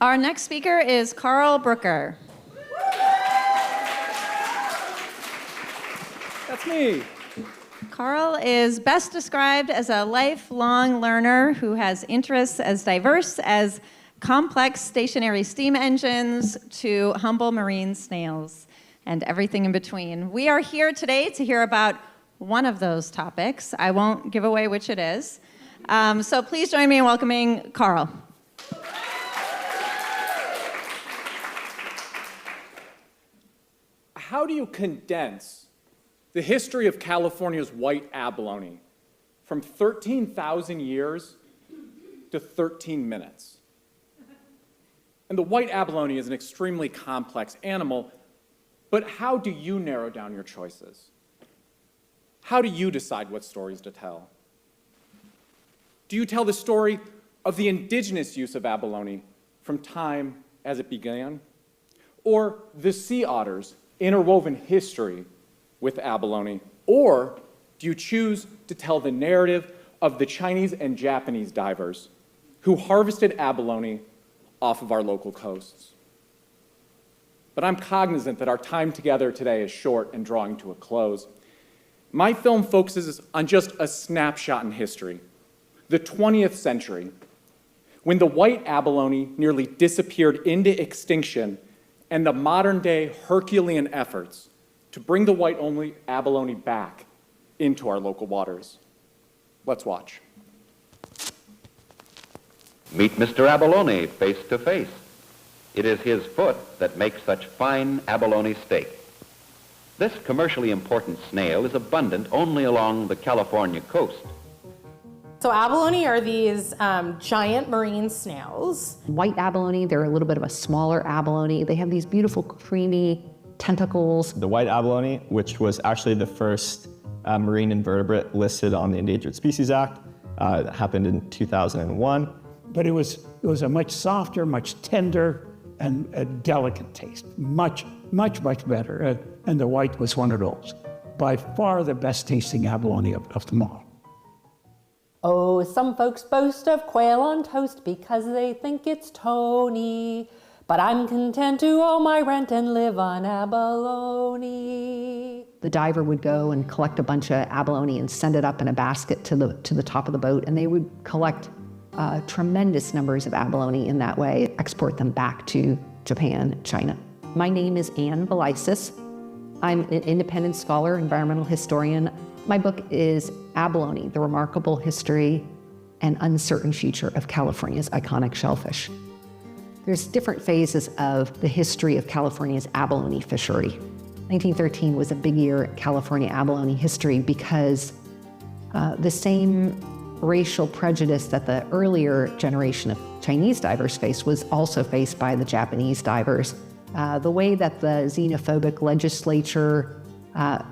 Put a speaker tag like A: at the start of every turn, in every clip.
A: Our next speaker is Carl Brooker.
B: That's me.
A: Carl is best described as a lifelong learner who has interests as diverse as complex stationary steam engines to humble marine snails and everything in between. We are here today to hear about one of those topics. I won't give away which it is. So please join me in welcoming Carl.
B: How do you condense the history of California's white abalone from 13,000 years to 13 minutes? And the white abalone is an extremely complex animal, but how do you narrow down your choices? How do you decide what stories to tell? Do you tell the story of the indigenous use of abalone from time as it began? Or the sea otter's interwoven history with abalone? Or do you choose to tell the narrative of the Chinese and Japanese divers who harvested abalone off of our local coasts? But I'm cognizant that our time together today is short and drawing to a close. My film focuses on just a snapshot in history, the 20th century, when the white abalone nearly disappeared into extinction, and the modern-day Herculean efforts to bring the white abalone back into our local waters. Let's watch.
C: Meet Mr. Abalone face to face. It is his foot that makes such fine abalone steak. This commercially important snail is abundant only along the California coast.
D: So abalone are these giant marine snails.
E: White abalone, they're a little bit of a smaller abalone. They have these beautiful creamy tentacles.
F: The white abalone, which was actually the first marine invertebrate listed on the Endangered Species Act, happened in 2001.
G: But it was a much softer, much tender, and a delicate taste. Much better. And the white was one of those. By far the best tasting abalone of them all.
D: Oh, some folks boast of quail on toast because they think it's Tony. But I'm content to owe my rent and live on abalone.
E: The diver would go and collect a bunch of abalone and send it up in a basket to the top of the boat, and they would collect tremendous numbers of abalone in that way, export them back to Japan, China. My name is Ann Belisis. I'm an independent scholar, environmental historian. My book is Abalone, The Remarkable History and Uncertain Future of California's Iconic Shellfish. There's different phases of the history of California's abalone fishery. 1913 was a big year in California abalone history because the same racial prejudice that the earlier generation of Chinese divers faced was also faced by the Japanese divers. The way that the xenophobic legislature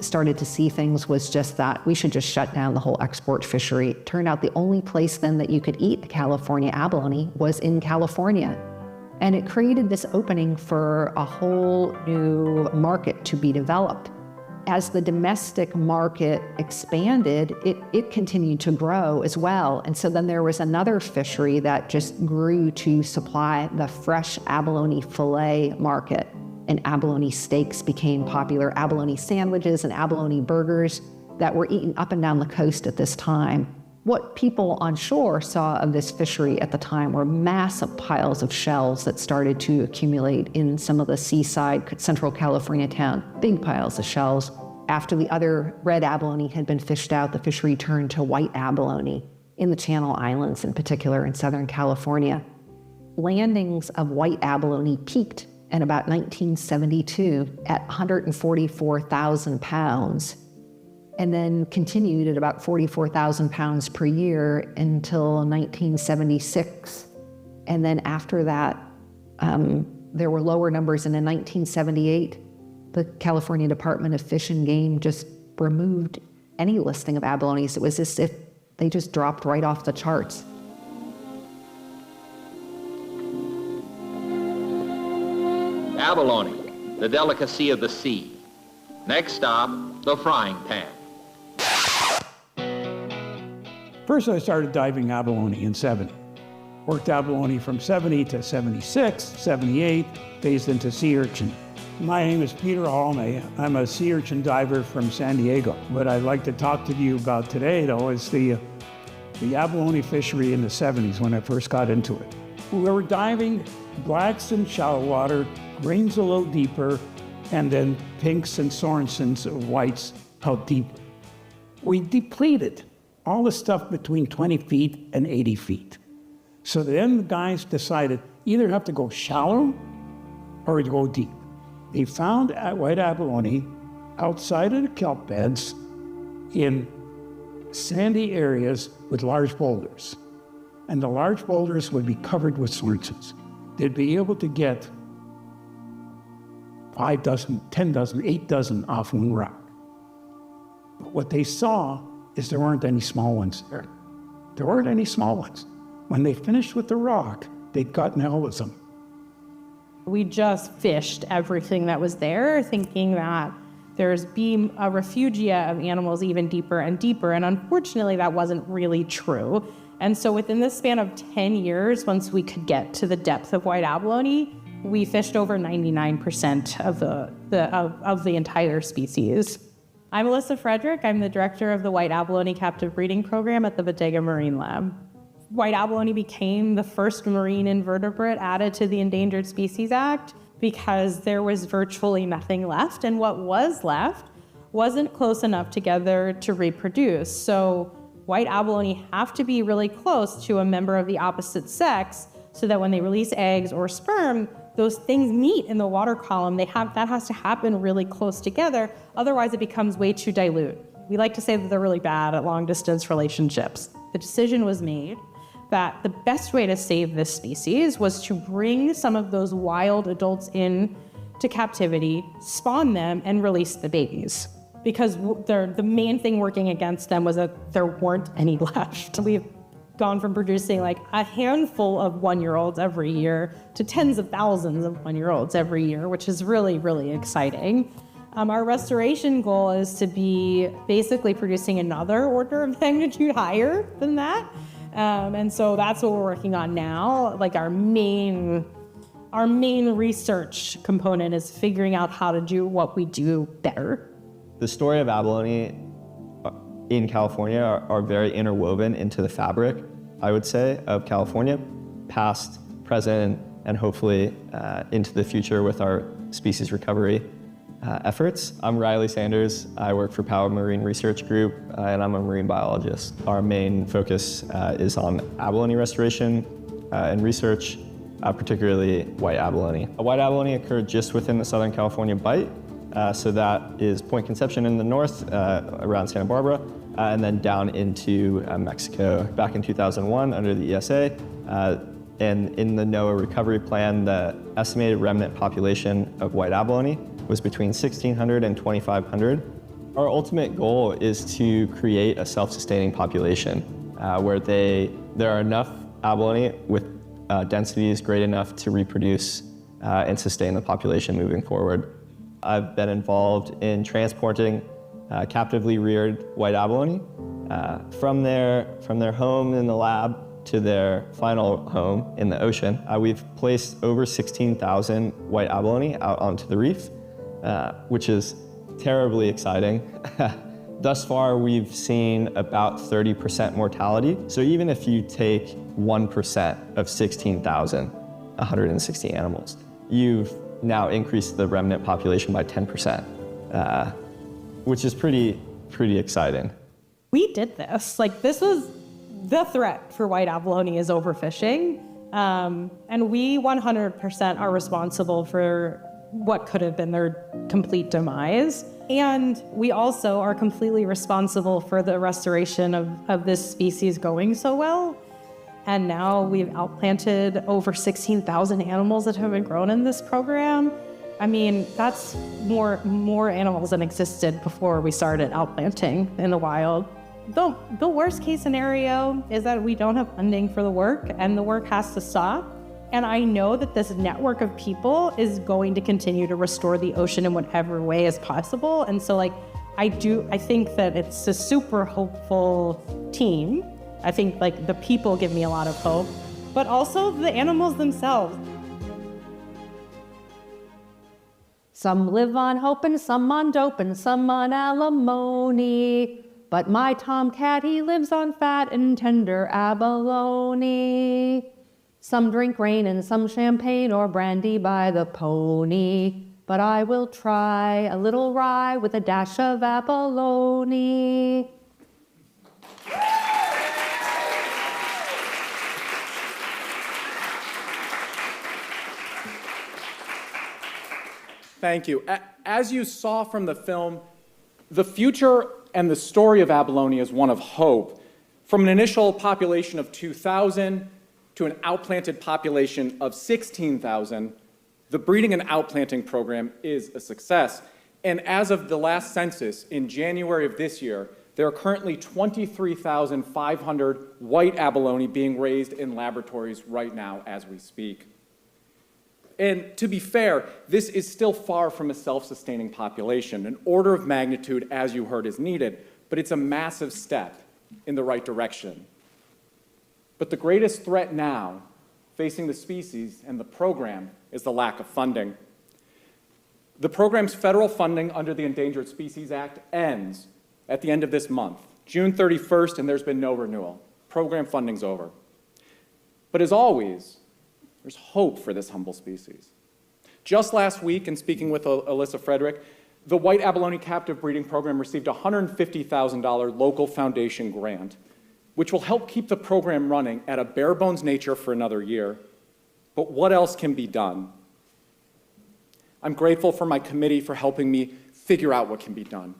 E: started to see things was just that we should just shut down the whole export fishery. It turned out the only place then that you could eat the California abalone was in California. And it created this opening for a whole new market to be developed. As the domestic market expanded, it continued to grow as well. And so then there was another fishery that just grew to supply the fresh abalone fillet market. And abalone steaks became popular, abalone sandwiches and abalone burgers that were eaten up and down the coast at this time. What people on shore saw of this fishery at the time were massive piles of shells that started to accumulate in some of the seaside Central California towns, big piles of shells. After the other red abalone had been fished out, the fishery turned to white abalone in the Channel Islands, in particular in Southern California. Landings of white abalone peaked in about 1972 at 144,000 pounds, and then continued at about 44,000 pounds per year until 1976. And then after that, there were lower numbers, and in 1978, the California Department of Fish and Game just removed any listing of abalones. It was as if they just dropped right off the charts.
H: Abalone, the delicacy of the sea. Next stop, the frying pan.
G: First I started diving abalone in '70. Worked abalone from 70 to 76, 78, phased into sea urchin. My name is Peter Halme. I'm a sea urchin diver from San Diego. What I'd like to talk to you about today, though, is the abalone fishery in the 70s when I first got into it. We were diving blacks in shallow water, greens a little deeper, and then pinks and Sorensens of whites out deeper. We depleted all the stuff between 20 feet and 80 feet. So then the guys decided either have to go shallow or go deep. They found white abalone outside of the kelp beds in sandy areas with large boulders. And the large boulders would be covered with Sorensens. They'd be able to get 5 dozen, 10 dozen, 8 dozen off one rock. But what they saw is there weren't any small ones there. There weren't any small ones. When they finished with the rock, they'd gotten all of them.
I: We just fished everything that was there, thinking that there's be a refugia of animals even deeper and deeper, and unfortunately that wasn't really true. And so within the span of 10 years, once we could get to the depth of white abalone, we fished over 99% of the entire species. I'm Alyssa Frederick. I'm the director of the white abalone captive breeding program at the Bodega Marine Lab. White abalone became the first marine invertebrate added to the Endangered Species Act because there was virtually nothing left, and what was left wasn't close enough together to reproduce. So white abalone have to be really close to a member of the opposite sex so that when they release eggs or sperm, those things meet in the water column. That has to happen really close together, otherwise it becomes way too dilute. We like to say that they're really bad at long-distance relationships. The decision was made that the best way to save this species was to bring some of those wild adults in to captivity, spawn them, and release the babies. Because the main thing working against them was that there weren't any left. We've gone from producing like a handful of 1-year-olds every year to tens of thousands of 1-year-olds every year, which is really, really exciting. Our restoration goal is to be basically producing another order of magnitude higher than that. And so that's what we're working on now. Like our main research component is figuring out how to do what we do better.
F: The story of abalone in California are very interwoven into the fabric, I would say, of California, past, present, and hopefully into the future with our species recovery efforts. I'm Riley Sanders. I work for Power Marine Research Group, and I'm a marine biologist. Our main focus is on abalone restoration and research, particularly white abalone. White abalone occurred just within the Southern California Bight, so that is Point Conception in the north, around Santa Barbara, and then down into Mexico. Back in 2001, under the ESA, and in the NOAA recovery plan, the estimated remnant population of white abalone was between 1,600 and 2,500. Our ultimate goal is to create a self-sustaining population where there are enough abalone with densities great enough to reproduce and sustain the population moving forward. I've been involved in transporting captively reared white abalone from their home in the lab to their final home in the ocean. We've placed over 16,000 white abalone out onto the reef, which is terribly exciting. Thus far, we've seen about 30% mortality. So even if you take 1% of 16,160 animals, you've now increased the remnant population by 10%, which is pretty exciting.
I: We did this. This was the threat for white abalone is overfishing. And we 100% are responsible for what could have been their complete demise. And we also are completely responsible for the restoration of this species going so well. And now we've outplanted over 16,000 animals that have been grown in this program. I mean, that's more animals than existed before we started outplanting in the wild. The worst case scenario is that we don't have funding for the work and the work has to stop. And I know that this network of people is going to continue to restore the ocean in whatever way is possible. And so I think that it's a super hopeful team. I think the people give me a lot of hope. but also the animals themselves.
D: Some live on hope and some on dope and some on alimony. But my tomcat, he lives on fat and tender abalone. Some drink rain and some champagne or brandy by the pony. But I will try a little rye with a dash of abalone.
B: Thank you. As you saw from the film, the future and the story of abalone is one of hope. From an initial population of 2,000 to an outplanted population of 16,000, the breeding and outplanting program is a success. And as of the last census in January of this year, there are currently 23,500 white abalone being raised in laboratories right now as we speak. And to be fair, this is still far from a self-sustaining population. An order of magnitude, as you heard, is needed, but it's a massive step in the right direction. But the greatest threat now facing the species and the program is the lack of funding. The program's federal funding under the Endangered Species Act ends at the end of this month, June 31st, and there's been no renewal. Program funding's over. But as always, there's hope for this humble species. Just last week, in speaking with Alyssa Frederick, the White Abalone Captive Breeding Program received a $150,000 local foundation grant, which will help keep the program running at a bare bones nature for another year. But what else can be done? I'm grateful for my committee for helping me figure out what can be done.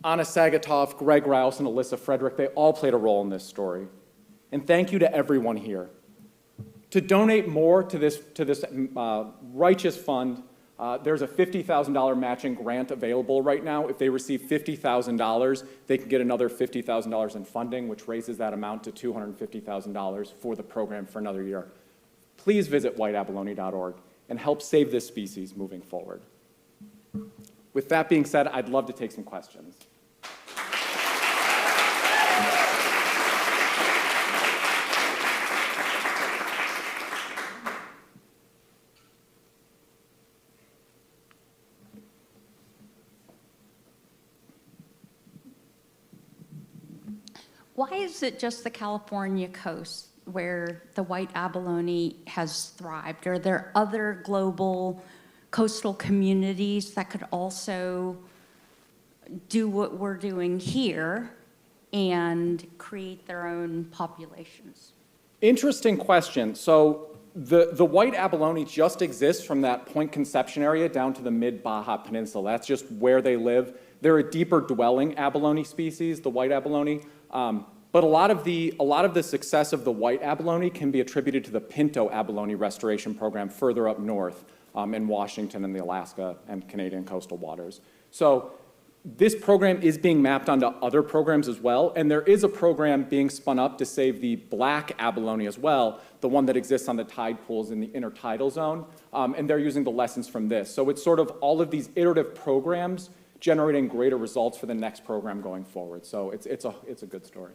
B: Anna Sagatov, Greg Rouse, and Alyssa Frederick, they all played a role in this story. And thank you to everyone here. To donate more to this righteous fund, there's a $50,000 matching grant available right now. If they receive $50,000, they can get another $50,000 in funding, which raises that amount to $250,000 for the program for another year. Please visit whiteabalone.org and help save this species moving forward. With that being said, I'd love to take some questions.
J: Why is it just the California coast where the white abalone has thrived? Are there other global coastal communities that could also do what we're doing here and create their own populations?
B: Interesting question. So the white abalone just exists from that Point Conception area down to the mid-Baja Peninsula. That's just where they live. They're a deeper dwelling abalone species, the white abalone. But a lot of the success of the white abalone can be attributed to the pinto abalone restoration program further up north in Washington and the Alaska and Canadian coastal waters. So this program is being mapped onto other programs as well, and there is a program being spun up to save the black abalone as well, the one that exists on the tide pools in the intertidal zone, and they're using the lessons from this. So it's sort of all of these iterative programs generating greater results for the next program going forward. So it's a good story.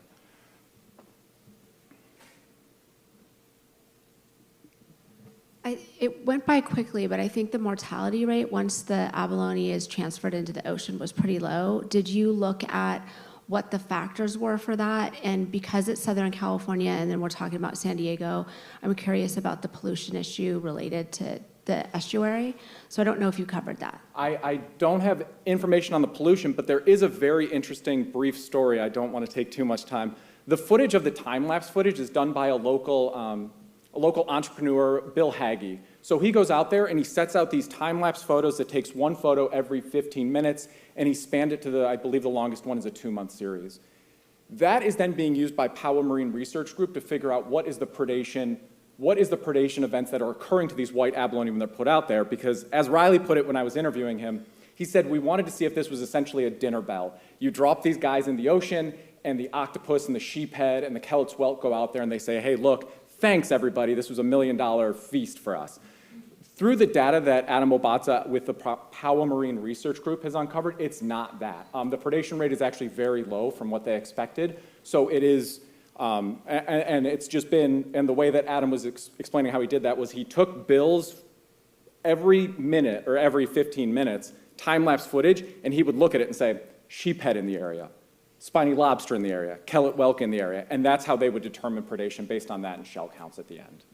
K: It went by quickly, but I think the mortality rate once the abalone is transferred into the ocean was pretty low. Did you look at what the factors were for that? And because it's Southern California and then we're talking about San Diego, I'm curious about the pollution issue related to the estuary. So I don't know if you covered that.
B: I don't have information on the pollution, but there is a very interesting brief story. I don't want to take too much time. The footage of the time-lapse footage is done by a local entrepreneur, Bill Hagee. So he goes out there and he sets out these time-lapse photos that takes one photo every 15 minutes, and he spanned it to I believe the longest one is a 2-month series. That is then being used by Powell Marine Research Group to figure out what is the predation events that are occurring to these white abalone when they're put out there, because as Riley put it when I was interviewing him, he said we wanted to see if this was essentially a dinner bell. You drop these guys in the ocean, and the octopus and the sheephead and the Kellett's whelk go out there and they say, hey, look, thanks, everybody. This was $1 million feast for us. Through the data that Adam Obatza with the Powell Marine Research Group has uncovered, it's not that. The predation rate is actually very low from what they expected. So it is And it's just been, and the way that Adam was explaining how he did that was he took Bill's every minute or every 15 minutes time-lapse footage, and he would look at it and say, sheephead in the area, spiny lobster in the area, kellet whelk in the area, and that's how they would determine predation based on that and shell counts at the end.